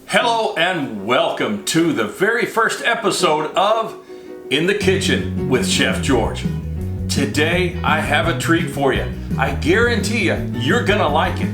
Hello and welcome to the very first episode of In the Kitchen with Chef George. Today I have a treat for you. I guarantee you, you're gonna like it.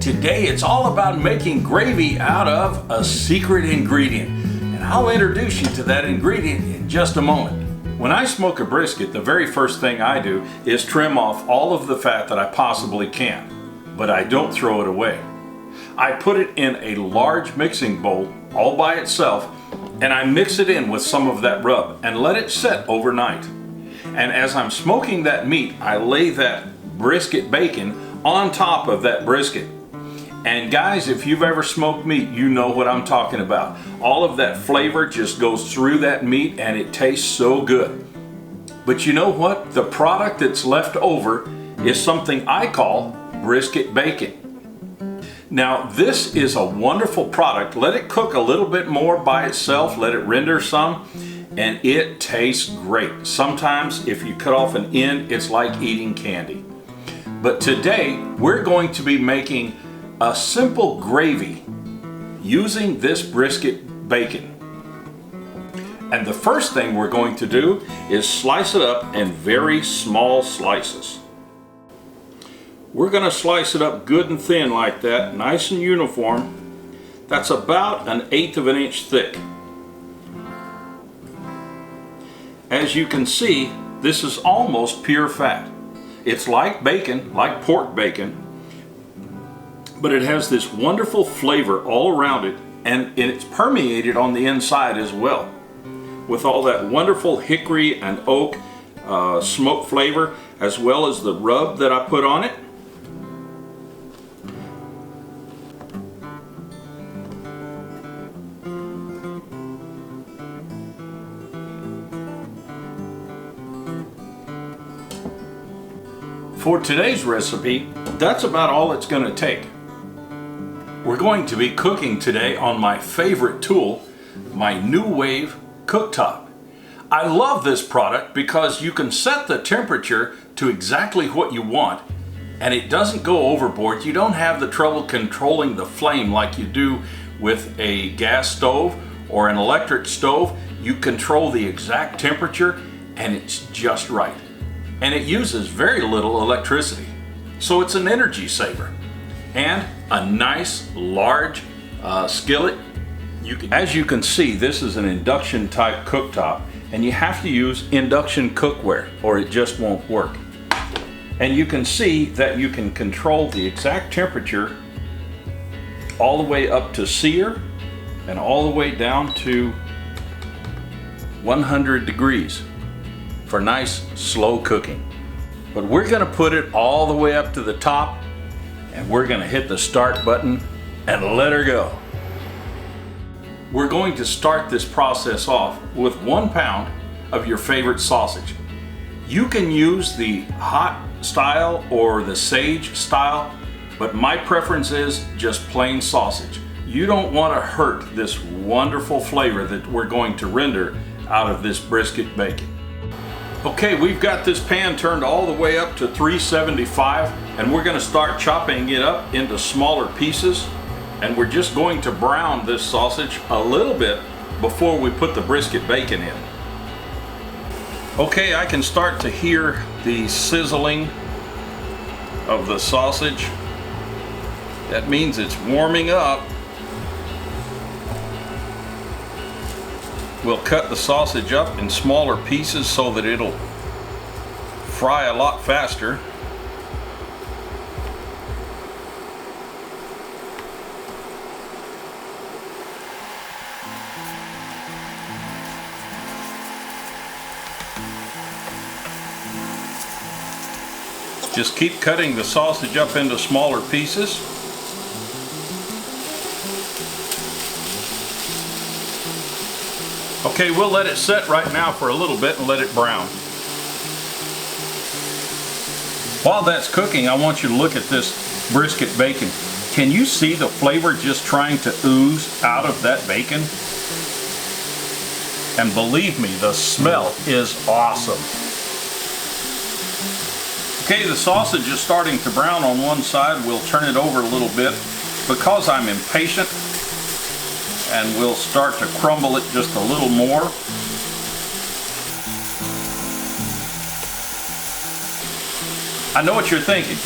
Today it's all about making gravy out of a secret ingredient. And I'll introduce you to that ingredient in just a moment. When I smoke a brisket, the very first thing I do is trim off all of the fat that I possibly can. But I don't throw it away. I put it in a large mixing bowl all by itself, and I mix it in with some of that rub and let it set overnight. And as I'm smoking that meat, I lay that brisket bacon on top of that brisket. And guys, if you've ever smoked meat, you know what I'm talking about. All of that flavor just goes through that meat and it tastes so good. But you know what? The product that's left over is something I call brisket bacon. Now, this is a wonderful product. Let it cook a little bit more by itself, let it render some, and it tastes great. Sometimes if you cut off an end, it's like eating candy. But today, we're going to be making a simple gravy using this brisket bacon. And the first thing we're going to do is slice it up in very small slices. We're going to slice it up good and thin like that, nice and uniform. That's about 1/8 of an inch thick. As you can see, this is almost pure fat. It's like bacon, like pork bacon, but it has this wonderful flavor all around it, and it's permeated on the inside as well, with all that wonderful hickory and oak smoke flavor, as well as the rub that I put on it. For today's recipe, that's about all it's going to take. We're going to be cooking today on my favorite tool, my New Wave cooktop. I love this product because you can set the temperature to exactly what you want and it doesn't go overboard. You don't have the trouble controlling the flame like you do with a gas stove or an electric stove. You control the exact temperature and it's just right. And it uses very little electricity. So it's an energy saver. And a nice large skillet. As you can see, this is an induction type cooktop and you have to use induction cookware or it just won't work. And you can see that you can control the exact temperature all the way up to sear and all the way down to 100 degrees for nice slow cooking. But we're going to put it all the way up to the top and we're going to hit the start button and let her go. We're going to start this process off with 1 pound of your favorite sausage. You can use the hot style or the sage style, but my preference is just plain sausage. You don't want to hurt this wonderful flavor that we're going to render out of this brisket bacon. Okay, we've got this pan turned all the way up to 375 and we're going to start chopping it up into smaller pieces, and we're just going to brown this sausage a little bit before we put the brisket bacon in. Okay, I can start to hear the sizzling of the sausage. That means it's warming up. We'll cut the sausage up in smaller pieces so that it'll fry a lot faster. Just keep cutting the sausage up into smaller pieces. Okay, we'll let it set right now for a little bit and let it brown. While that's cooking, I want you to look at this brisket bacon. Can you see the flavor just trying to ooze out of that bacon? And believe me, the smell is awesome. Okay, the sausage is starting to brown on one side. We'll turn it over a little bit. Because I'm impatient, and we'll start to crumble it just a little more. I know what you're thinking.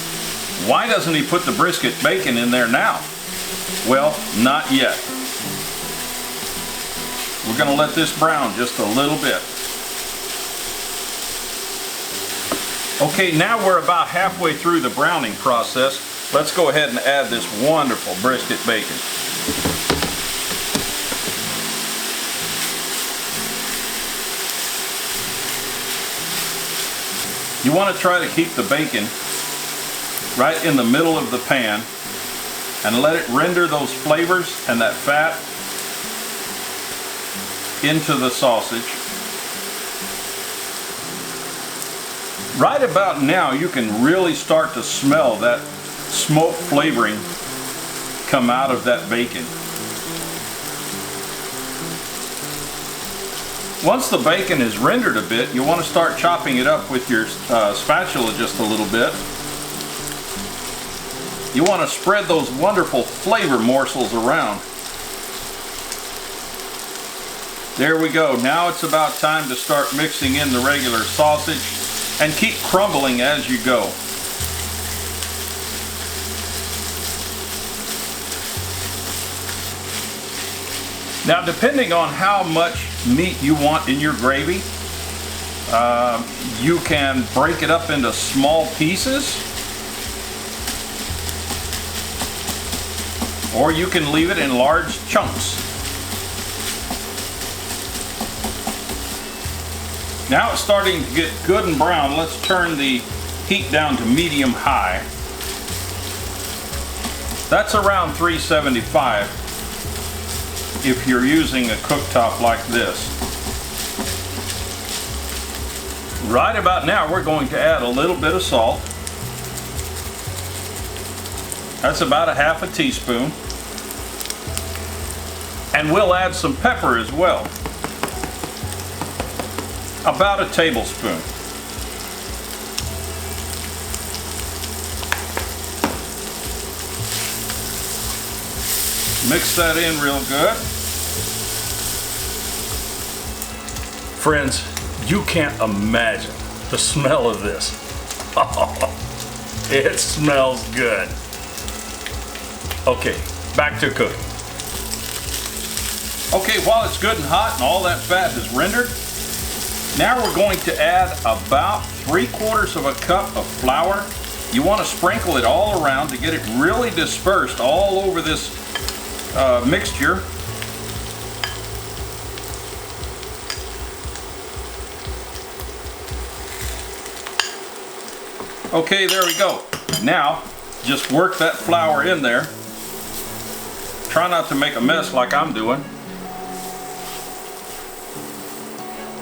Why doesn't he put the brisket bacon in there now? Well, not yet. We're going to let this brown just a little bit. Okay, now we're about halfway through the browning process. Let's go ahead and add this wonderful brisket bacon. You want to try to keep the bacon right in the middle of the pan and let it render those flavors and that fat into the sausage. Right about now, you can really start to smell that smoke flavoring come out of that bacon. Once the bacon is rendered a bit, you want to start chopping it up with your spatula just a little bit. You want to spread those wonderful flavor morsels around. There we go. Now it's about time to start mixing in the regular sausage and keep crumbling as you go. Now, depending on how much meat you want in your gravy, you can break it up into small pieces, or you can leave it in large chunks. Now it's starting to get good and brown. Let's turn the heat down to medium high. That's around 375 if you're using a cooktop like this. Right about now, we're going to add a little bit of salt. That's about a half a teaspoon. And we'll add some pepper as well. About a tablespoon. Mix that in real good. Friends, you can't imagine the smell of this. It smells good. Okay, back to cooking. Okay, while it's good and hot and all that fat is rendered, now we're going to add about 3/4 of a cup of flour. You want to sprinkle it all around to get it really dispersed all over this mixture. Okay, there we go. Now, just work that flour in there. Try not to make a mess like I'm doing.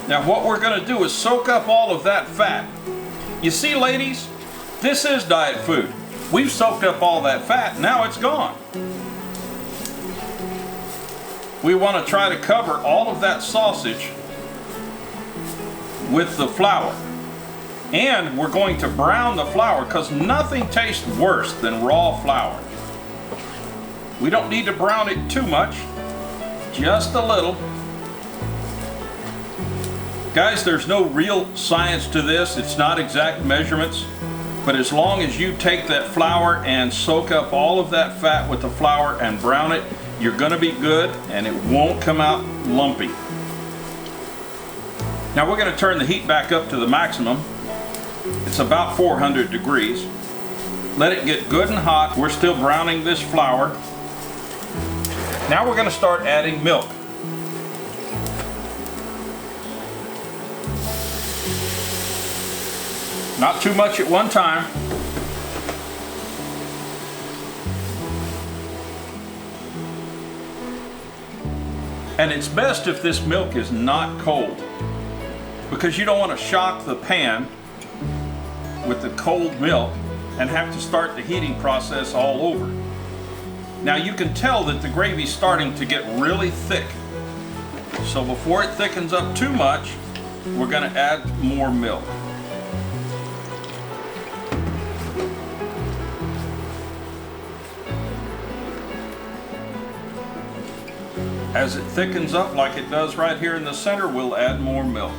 Now what we're going to do is soak up all of that fat. You see, ladies, this is diet food. We've soaked up all that fat, now it's gone. We want to try to cover all of that sausage with the flour. And we're going to brown the flour because nothing tastes worse than raw flour. We don't need to brown it too much, just a little. Guys, there's no real science to this. It's not exact measurements. But as long as you take that flour and soak up all of that fat with the flour and brown it, you're going to be good and it won't come out lumpy. Now we're going to turn the heat back up to the maximum. It's about 400 degrees. Let it get good and hot. We're still browning this flour. Now we're going to start adding milk. Not too much at one time. And it's best if this milk is not cold, because you don't want to shock the pan with the cold milk and have to start the heating process all over. Now you can tell that the gravy's starting to get really thick. So before it thickens up too much, we're going to add more milk. As it thickens up like it does right here in the center, we'll add more milk.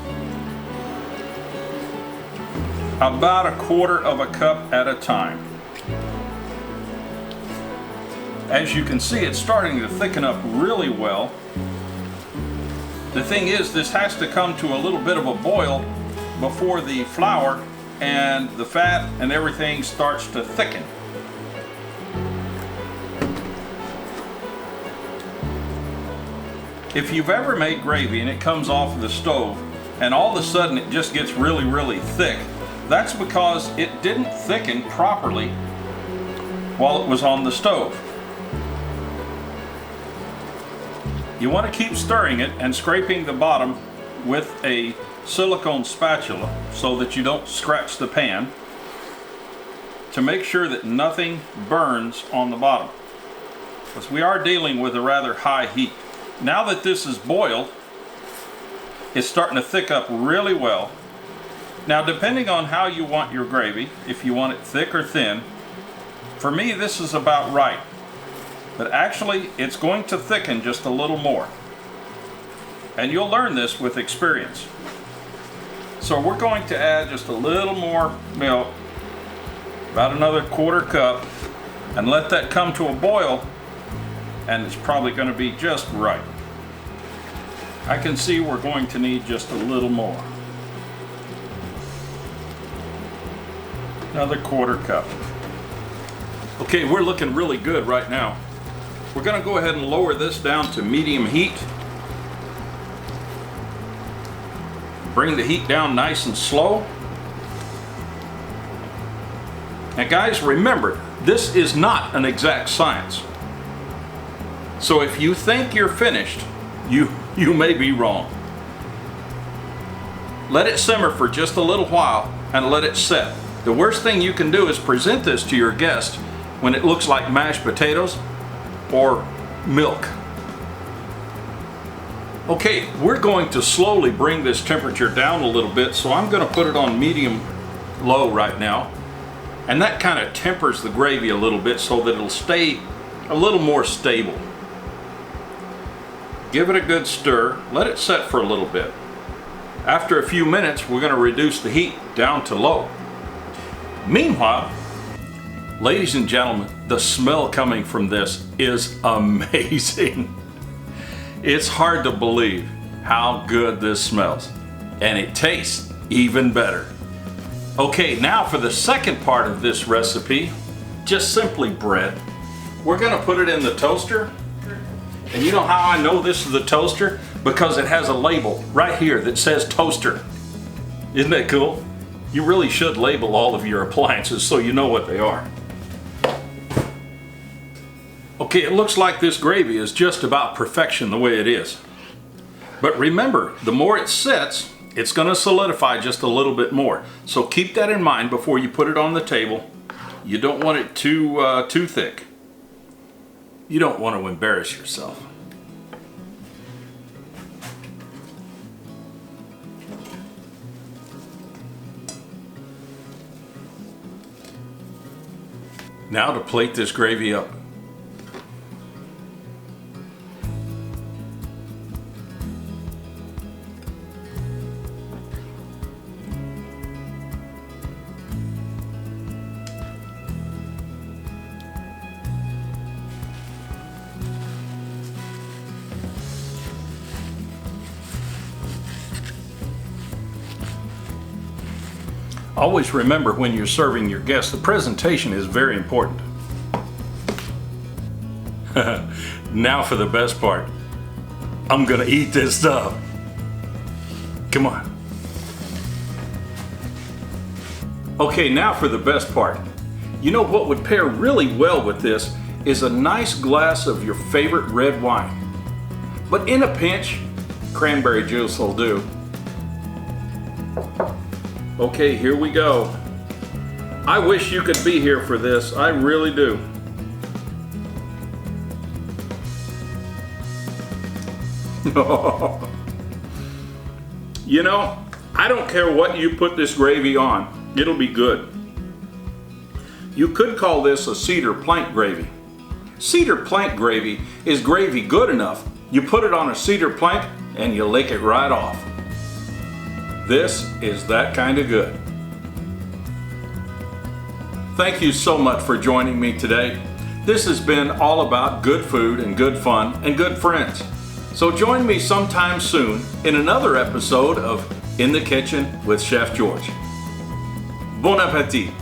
About 1/4 of a cup at a time. As you can see, it's starting to thicken up really well. The thing is, this has to come to a little bit of a boil before the flour and the fat and everything starts to thicken. If you've ever made gravy and it comes off of the stove and all of a sudden it just gets really, really thick, that's because it didn't thicken properly while it was on the stove. You want to keep stirring it and scraping the bottom with a silicone spatula so that you don't scratch the pan, to make sure that nothing burns on the bottom, because we are dealing with a rather high heat. Now that this is boiled, it's starting to thick up really well. Now, depending on how you want your gravy, if you want it thick or thin, for me this is about right. But actually, it's going to thicken just a little more. And you'll learn this with experience. So we're going to add just a little more milk, about another 1/4 cup, and let that come to a boil, and it's probably going to be just right. I can see we're going to need just a little more. Another 1/4 cup. Okay, we're looking really good right now. We're going to go ahead and lower this down to medium heat. Bring the heat down nice and slow. Now guys, remember, this is not an exact science. So if you think you're finished, you may be wrong. Let it simmer for just a little while and let it set. The worst thing you can do is present this to your guest when it looks like mashed potatoes or milk. Okay, we're going to slowly bring this temperature down a little bit, so I'm going to put it on medium low right now, and that kind of tempers the gravy a little bit so that it'll stay a little more stable. Give it a good stir, let it set for a little bit. After a few minutes, we're going to reduce the heat down to low. Meanwhile, ladies and gentlemen, the smell coming from this is amazing. It's hard to believe how good this smells, and it tastes even better. Okay, now for the second part of this recipe, just simply bread. We're going to put it in the toaster, and you know how I know this is the toaster? Because it has a label right here that says toaster. Isn't that cool? You really should label all of your appliances so you know what they are. Okay, it looks like this gravy is just about perfection the way it is. But remember, the more it sets, it's going to solidify just a little bit more. So keep that in mind before you put it on the table. You don't want it too thick. You don't want to embarrass yourself. Now to plate this gravy up. Always remember when you're serving your guests, the presentation is very important. Now for the best part. I'm gonna eat this stuff. Come on. Okay, now for the best part. You know what would pair really well with this is a nice glass of your favorite red wine. But in a pinch, cranberry juice will do. Okay, here we go. I wish you could be here for this. I really do. You know, I don't care what you put this gravy on. It'll be good. You could call this a cedar plank gravy. Cedar plank gravy is gravy good enough You put it on a cedar plank and you lick it right off. This is that kind of good. Thank you so much for joining me today. This has been all about good food and good fun and good friends. So join me sometime soon in another episode of In the Kitchen with Chef George. Bon appétit!